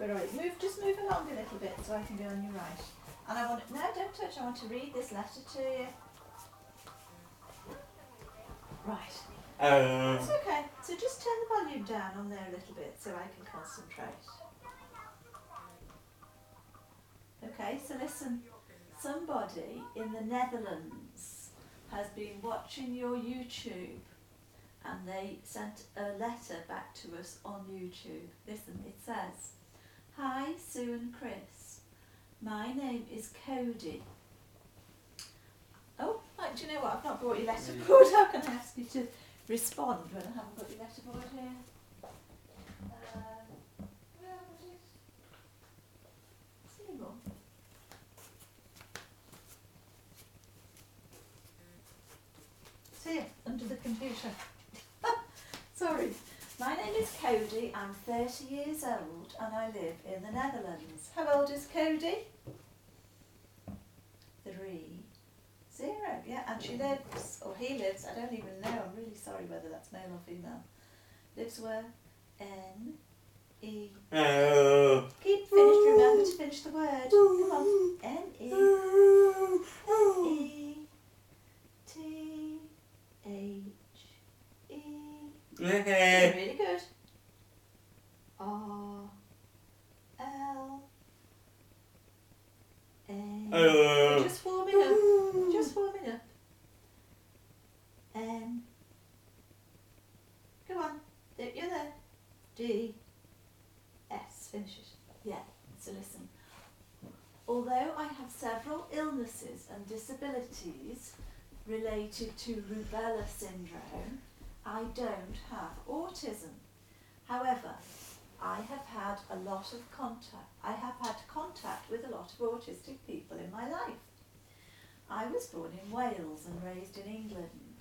Where are you? Just move along a little bit so I can be on your right. And I want, no, don't touch, I want to read this letter to you. Right. It's okay. So just turn the volume down on there a little bit so I can concentrate. Okay, so listen. Somebody in the Netherlands has been watching your YouTube and they sent a letter back to us on YouTube. Listen, it says, "Hi Sue and Chris. My name is Codee." Oh, right, do you know what? I've not brought your letterboard. How can I ask you to respond when I haven't got your letterboard here? Where was it? See more. It's here, under the computer. Sorry. My name is Codee. I'm 30 years old and I live in the Netherlands. How old is Codee? 30. Yeah, and she lives, or he lives, I don't even know, I'm really sorry whether that's male or female. Lives where? N-E. Keep finished, remember to finish the word. Come on. N-E. E-T-H-E. You're really good. R-L-A. Just warming up. Just warming up. N. Come on. You're there. D. S. Finish it. Yeah. So listen. Although I have several illnesses and disabilities related to Rubella Syndrome, I don't have autism. However, I have had contact with a lot of autistic people in my life. I was born in Wales and raised in England.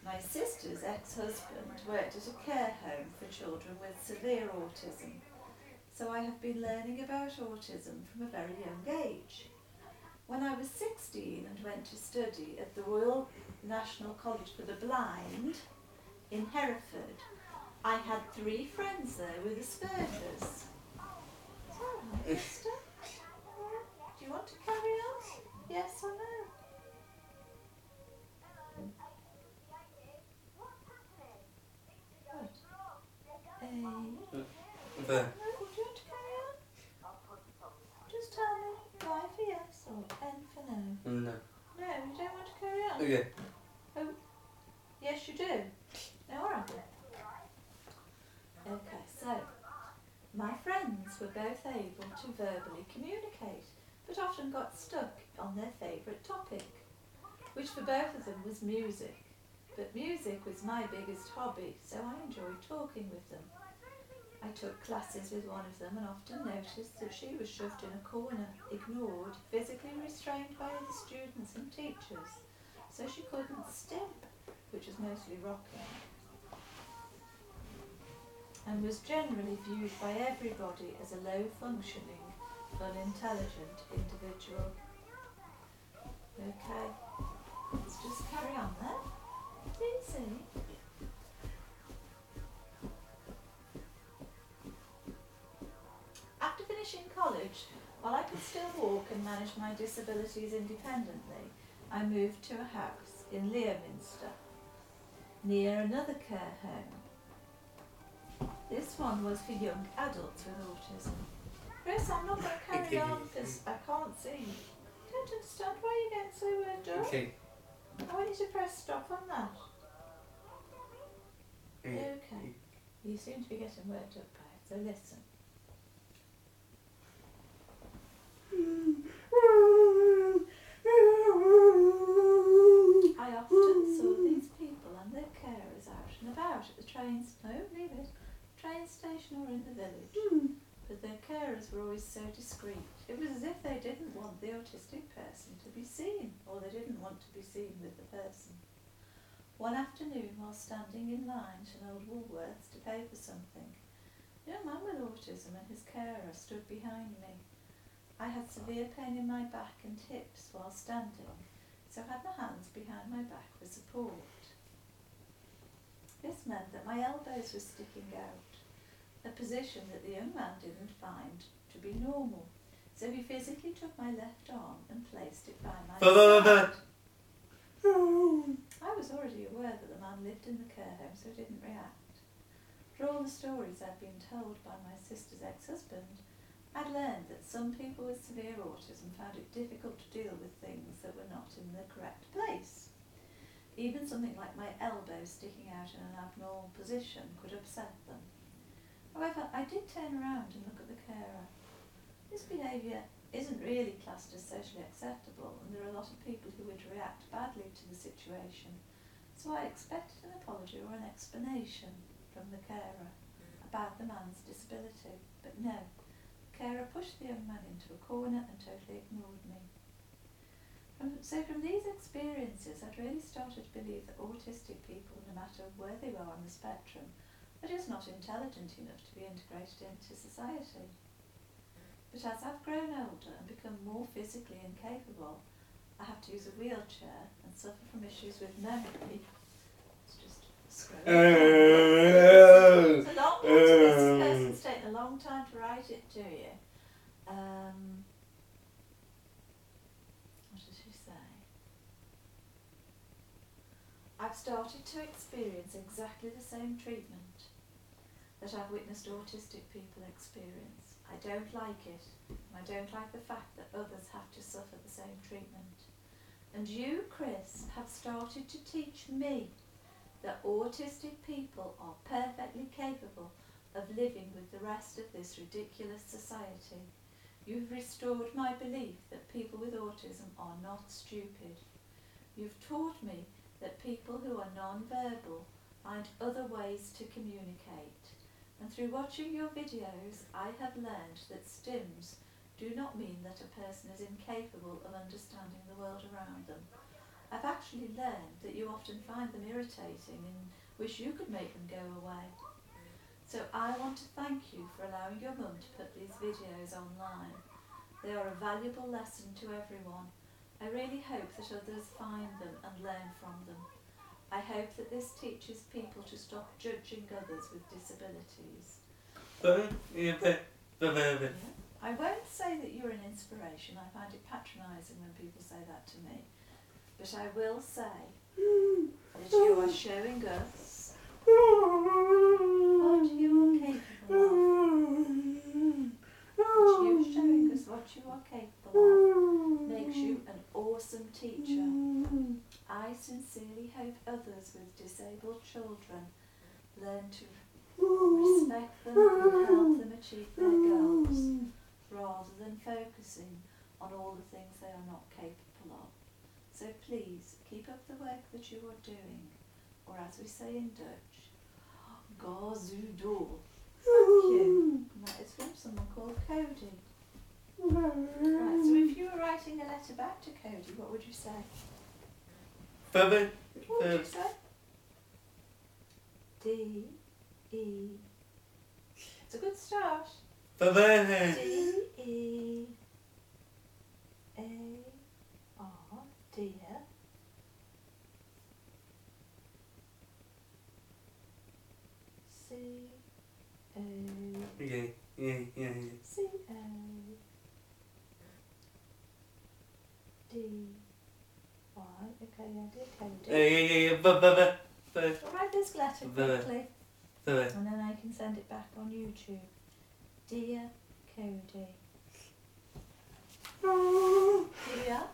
My sister's ex-husband worked at a care home for children with severe autism, so I have been learning about autism from a very young age. When I was 16 and went to study at the Royal National College for the Blind in Hereford, I had 3 friends there with Aspergers. Is that right, sister? Do you want to carry on? Yes or no? A. No, would you want to carry on? Just tell me Y for yes or N for no. No. No, you don't want to carry on? Okay. Oh, yes you do. No, alright. Okay, so my friends were both able to verbally communicate, but often got stuck on their favourite topic, which for both of them was music. But music was my biggest hobby, so I enjoyed talking with them. I took classes with one of them and often noticed that she was shoved in a corner, ignored, physically restrained by other students and teachers, so she couldn't stim, which was mostly rocking, and was generally viewed by everybody as a low-functioning, unintelligent individual. Okay, let's just carry on then. Easy. After finishing college, while I could still walk and manage my disabilities independently, I moved to a house in Leominster, near another care home. This one was for young adults with autism. Chris, I'm not going to carry on because I can't see. I don't understand why you're getting so worked up. Okay. I want you to press stop on that. Okay. You seem to be getting worked up by it, so listen. I often saw these people and their carers out and about at the train station or in the village, but their carers were always so discreet. It was as if they didn't want the autistic person to be seen, or they didn't want to be seen with the person. One afternoon, while standing in line to an old Woolworths to pay for something, a young man with autism and his carer stood behind me. I had severe pain in my back and hips while standing, so I had my hands behind my back for support. This meant that my elbows were sticking out, a position that the young man didn't find to be normal. So he physically took my left arm and placed it by my side. I was already aware that the man lived in the care home, so I didn't react. For all the stories I'd been told by my sister's ex-husband, I'd learned that some people with severe autism found it difficult to deal with things that were not in the correct place. Even something like my elbow sticking out in an abnormal position could upset them. However, I did turn around and look at the carer. This behaviour isn't really classed as socially acceptable, and there are a lot of people who would react badly to the situation, so I expected an apology or an explanation from the carer about the man's disability, but no. The carer pushed the young man into a corner and totally ignored me. So from these experiences, I'd really started to believe that autistic people, no matter where they were on the spectrum, are just not intelligent enough to be integrated into society. But as I've grown older and become more physically incapable, I have to use a wheelchair and suffer from issues with memory. It's just scrolling. It's a long one. This person's taken a long time to write it to you. What does she say? I've started to experience exactly the same treatment that I've witnessed autistic people experience. I don't like it, and I don't like the fact that others have to suffer the same treatment. And you, Chris, have started to teach me that autistic people are perfectly capable of living with the rest of this ridiculous society. You've restored my belief that people with autism are not stupid. You've taught me that people who are non-verbal find other ways to communicate. And through watching your videos, I have learned that stims do not mean that a person is incapable of understanding the world around them. I've actually learned that you often find them irritating and wish you could make them go away. So I want to thank you for allowing your mum to put these videos online. They are a valuable lesson to everyone. I really hope that others find them and learn from them. I hope that this teaches people to stop judging others with disabilities. Yeah. I won't say that you're an inspiration. I find it patronising when people say that to me. But I will say that you are showing us what you are capable of. That you showing us what you are capable of makes you an awesome teacher. I sincerely hope others with disabled children learn to respect them and help them achieve their goals, rather than focusing on all the things they are not capable of. So please, keep up the work that you are doing, or as we say in Dutch, ga zo door. Thank you. And that is from someone called Codee. Right, so if you were writing a letter back to Codee, what would you say? What would you say? D-E. It's a good start. D-E-A-R, dear. C-O. Yeah. C-O. D-Y. Okay, yeah, dear Codee. I'll write this letter quickly, and then I can send it back on YouTube. Dear Codee. Here we are.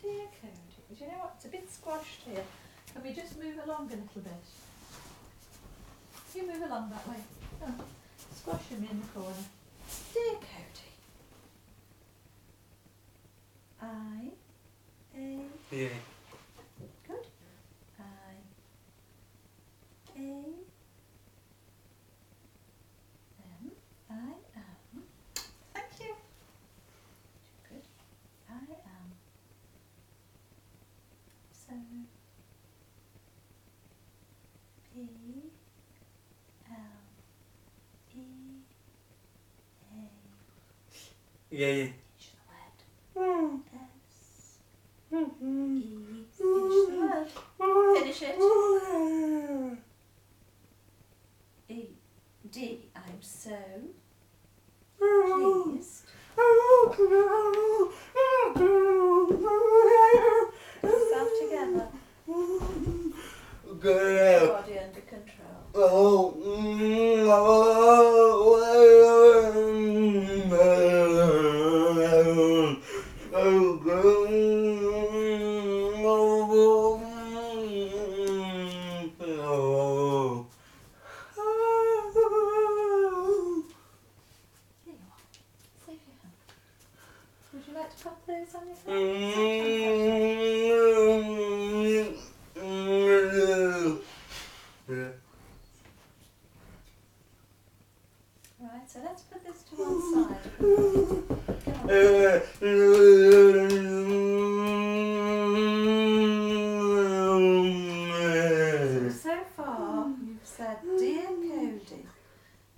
Dear Codee. But you know what? It's a bit squashed here. Can we just move along a little bit? You move along that way. Oh, squash him in the corner. Dear Codee. Yeah. Good. I-am. Thank you. Good. I am so P-L-E-A. Yeah. Each word. S Here you are. Save your hand. Would you like to pop those on your face? Right, so let's put this to one side. So far, you've said, "Dear Codee,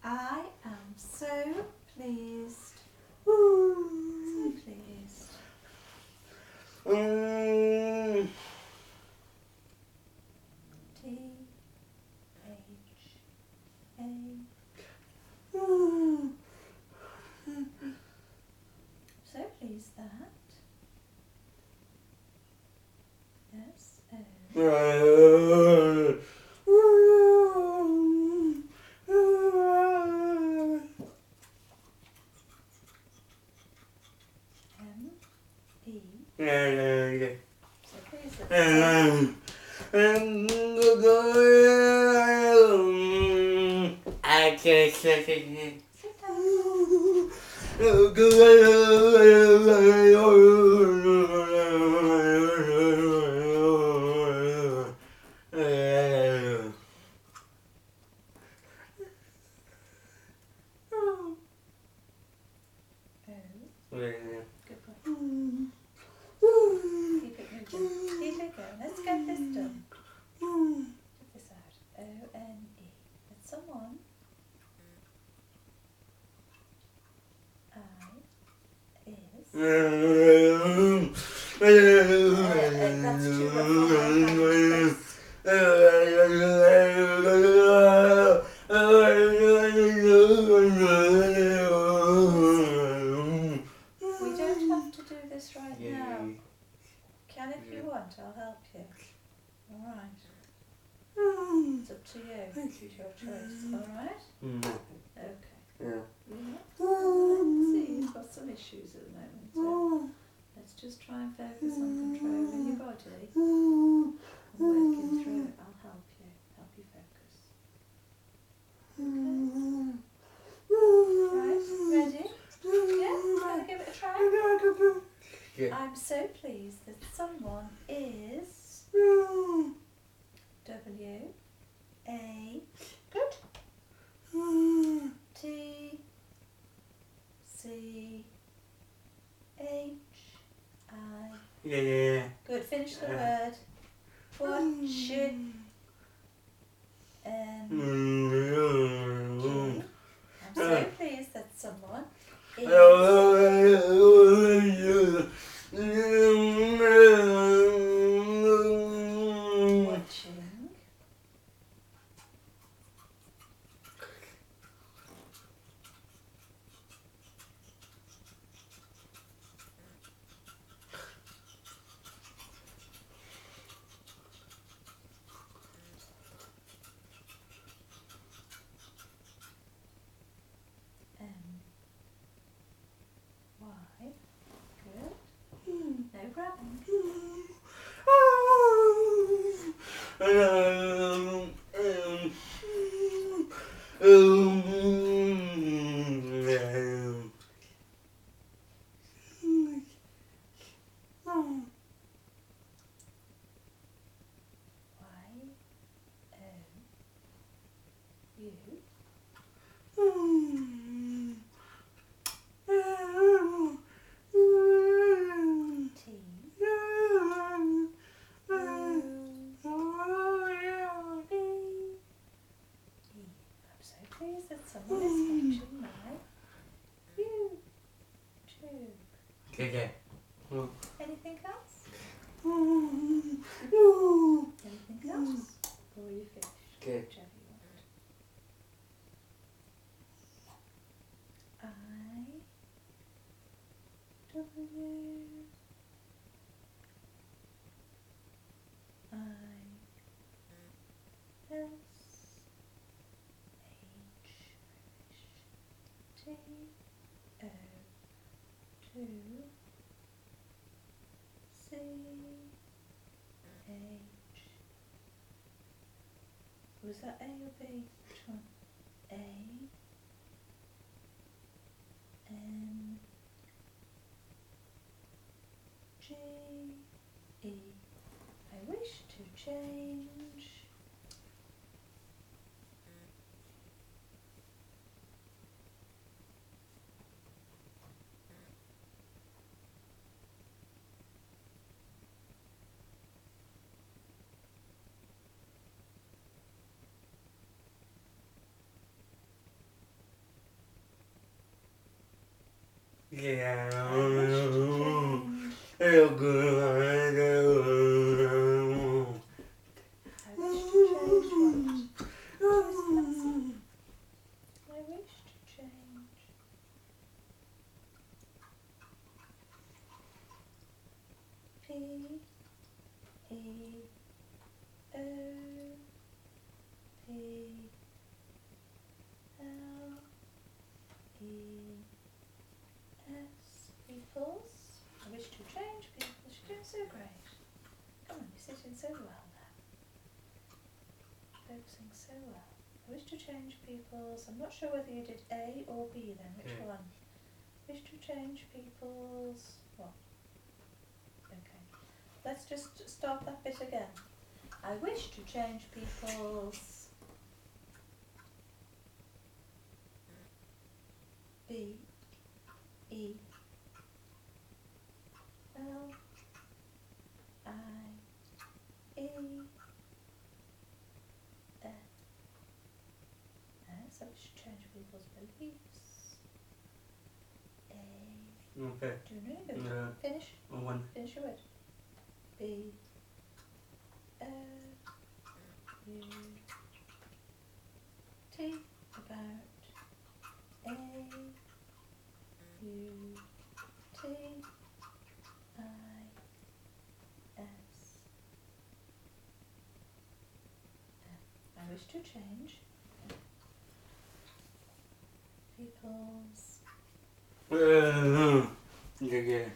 I am so pleased, so pleased." T-H-A. So pleased that. Yes. M-E. So pleased that. Sit Good boy. Keep it moving. Keep it going. Let's get this done. Get this out. O-N-E. It's someone. That's too rough on my We don't have to do this right now. Can if you want, I'll help you. Alright. It's up to you. It's your choice. Alright? Okay. Yeah. See, you've got some issues at the moment, so let's just try and focus on controlling your body and working through it. I'll help you focus. Okay. Right, ready? Yeah, gonna give it a try? Yeah. I'm so pleased that someone is W-A, good, T-C-H-I. Yeah. Good, finish the word. Watching. I'm so pleased that someone is watching. Y. Good. No grabbing. Someone is watching my YouTube. Okay. Anything else? Anything else? Or are you finished? Okay. Whichever you want. I-W-I-S-H-T-O-2 H. Was that A or B? Which one? A. N. G. E. I wish to change. Yeah. I wish to change. Oh, good. I wish to change what? I wish to change. P. E. O. P. L. E. S. Peoples. I wish to change people. She's doing so great. Come on, you're sitting so well now. Focusing so well. I wish to change people's. I'm not sure whether you did A or B then. Which Okay. one? Wish to change people's. What? Okay. Let's just start that bit again. I wish to change people's. B. E. L. I. E. F. S. I wish to change people's beliefs. A. Okay. Doing really good. Finish. One. Finish your word. B. O. U. T. About. A. U. T. I. S. F. I wish to change people's Yeah.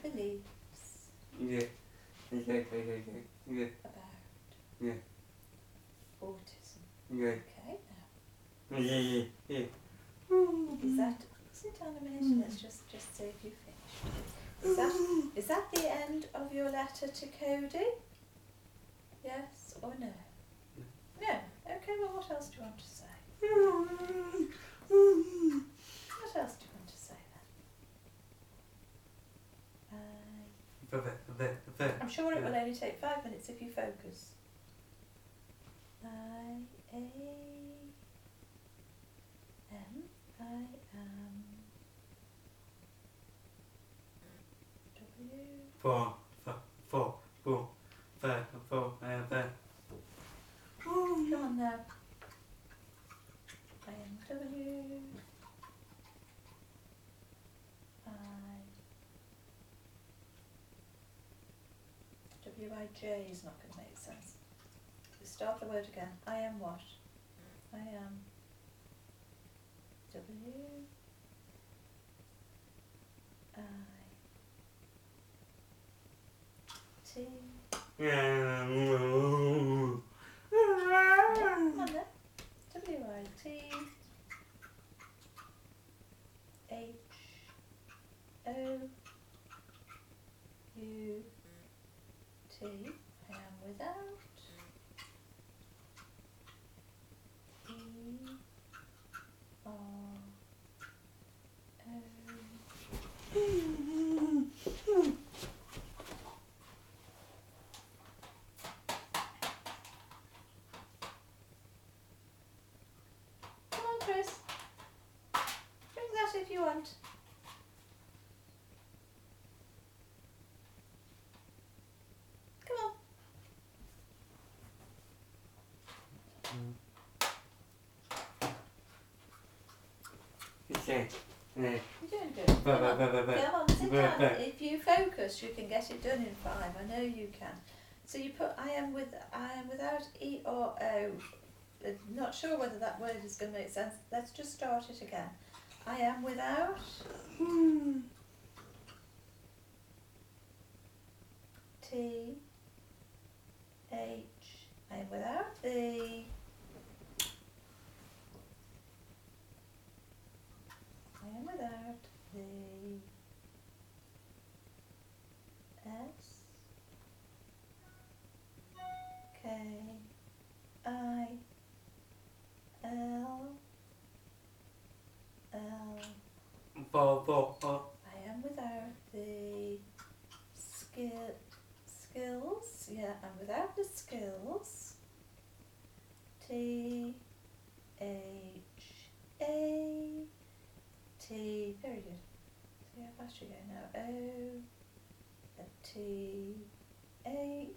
beliefs Yeah. Yeah. about Yeah. autism. Yeah. Okay, now, Yeah. is that, sit down a minute and let's just see if you finished. Is that the end of your letter to Codee? Yes or no? No? Okay, well what else do you want to say? What else do you want to say then? I'm sure it will only take 5 minutes if you focus. I am. W. Four. Come on now. I am W. W-I-J is not going to make sense. We start the word again. I am what? I am W. I. T. Come on then. W-I-T. H. O. U. T. I am without. E. R. O. Come on, Chris. Bring that if you want. Come on. Okay. You're doing good. Come on. Come on, sit down. If you focus, you can get it done in 5. I know you can. So you put I am without E or O. Not sure whether that word is going to make sense. Let's just start it again. I am without T. T, H, I am without the, I am without the, S, K, I, L, L, I am without the skills, yeah, I'm without the skills, T, H, A, T, very good, see how fast you're going now, O, T, H,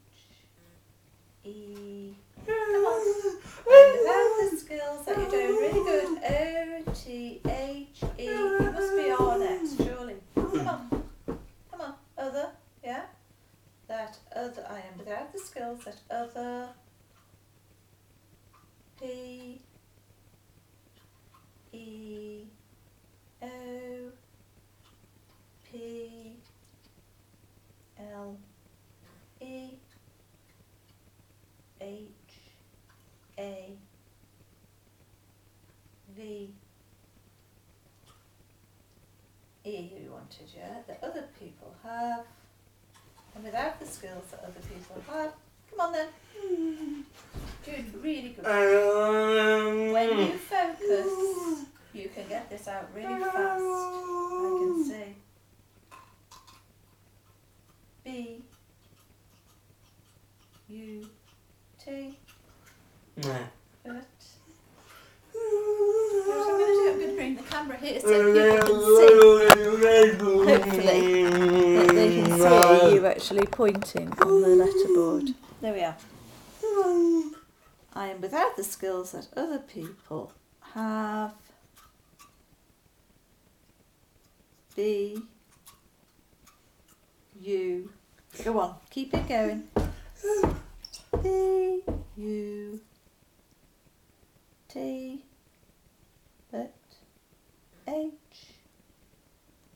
E, come on, and without the skills that you're doing really good, O, T, H, E, you must be R next, surely, come on, other, yeah, that other, I am without the skills, that other, P, E, O, P, L, E, H, A, V, E you wanted, yeah, that other people have, and without the skills that other people have, come on then, doing really good. When you focus, you can get this out really fast, I can see. B, U, T, but what I'm going to bring the camera here so people can see, hopefully, that they can see you actually pointing on the letterboard. There we are. I am without the skills that other people have. B, U, go on, keep it going. B, U, T, but H,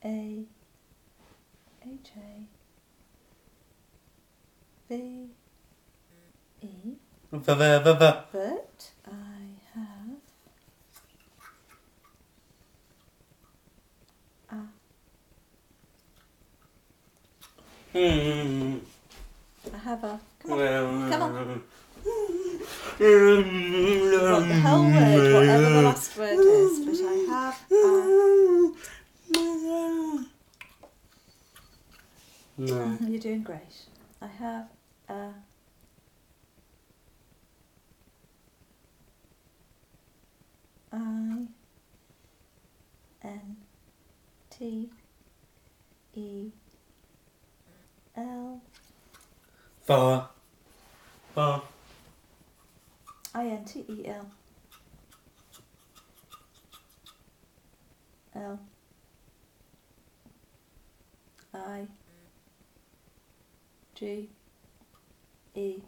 A, H, A, V, E, but I have a, I have a, come on, come on. You want the whole word, whatever the last word is, but I have a. No. You're doing great. I have a. I, N, T, E, L. I-N-T-E-L. L. I. G. E.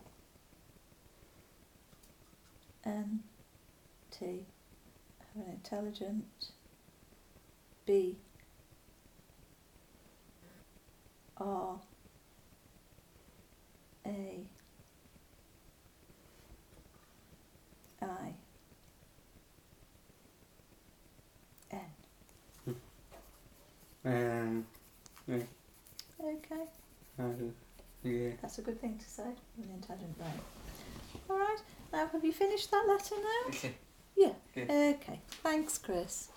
N. T. I'm an intelligent. B. R. A. I. N. Yeah. Okay. Yeah. That's a good thing to say. An intelligent brain. Alright, now have you finished that letter now? Okay. Yeah. Yeah. Okay. Thanks, Chris.